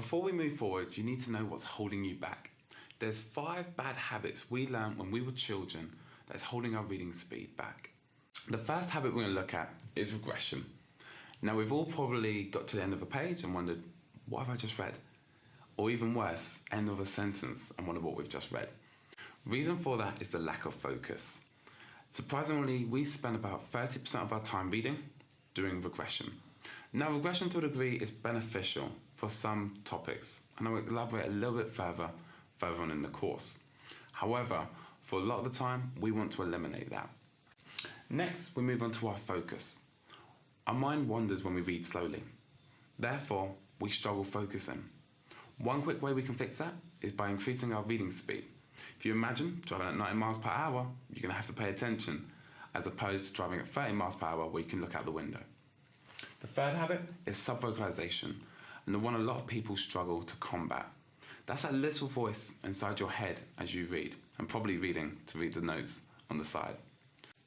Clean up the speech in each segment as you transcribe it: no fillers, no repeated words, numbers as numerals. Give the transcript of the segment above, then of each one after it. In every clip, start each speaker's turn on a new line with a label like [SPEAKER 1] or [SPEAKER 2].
[SPEAKER 1] before we move forward, you need to know what's holding you back. There's 5 bad habits we learned when we were children that's holding our reading speed back. The first habit we're going to look at is regression. Now, we've all probably got to the end of a page and wondered, what have I just read? Or even worse, end of a sentence and wondered what we've just read. Reason for that is the lack of focus. Surprisingly, we spend about 30% of our time reading doing regression. Now, regression to a degree is beneficial for some topics, and I will elaborate a little bit further on in the course. However, for a lot of the time, we want to eliminate that. Next, we move on to our focus. Our mind wanders when we read slowly. Therefore, we struggle focusing. One quick way we can fix that is by increasing our reading speed. If you imagine driving at 90 miles per hour, you're going to have to pay attention, as opposed to driving at 30 miles per hour where you can look out the window. The third habit is subvocalization, and the one a lot of people struggle to combat. That's that little voice inside your head as you read, and probably reading to read the notes on the side.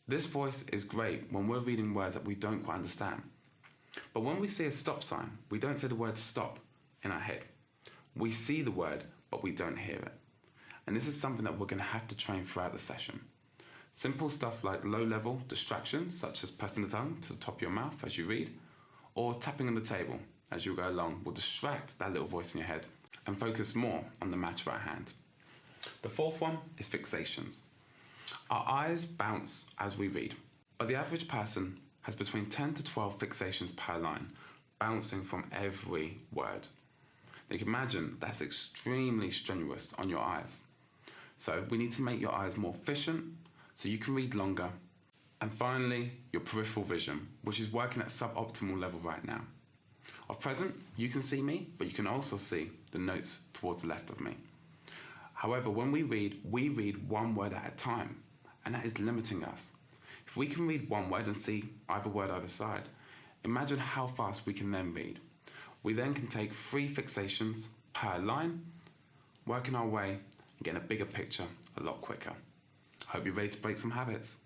[SPEAKER 1] This voice is great when we're reading words that we don't quite understand. But when we see a stop sign, we don't say the word stop in our head. We see the word, but we don't hear it. And this is something that we're going to have to train throughout the session. Simple stuff like low-level distractions, such as pressing the tongue to the top of your mouth as you read, or tapping on the table as you go along will distract that little voice in your head and focus more on the matter at hand. The fourth one is fixations. Our eyes bounce as we read, but the average person has between 10 to 12 fixations per line, bouncing from every word. You can imagine that's extremely strenuous on your eyes. So we need to make your eyes more efficient so you can read longer. And finally, your peripheral vision, which is working at suboptimal level right now. At present, you can see me, but you can also see the notes towards the left of me. However, when we read one word at a time, and that is limiting us. If we can read one word and see either word either side, imagine how fast we can then read. We then can take 3 fixations per line, working our way and getting a bigger picture a lot quicker. Hope you're ready to break some habits.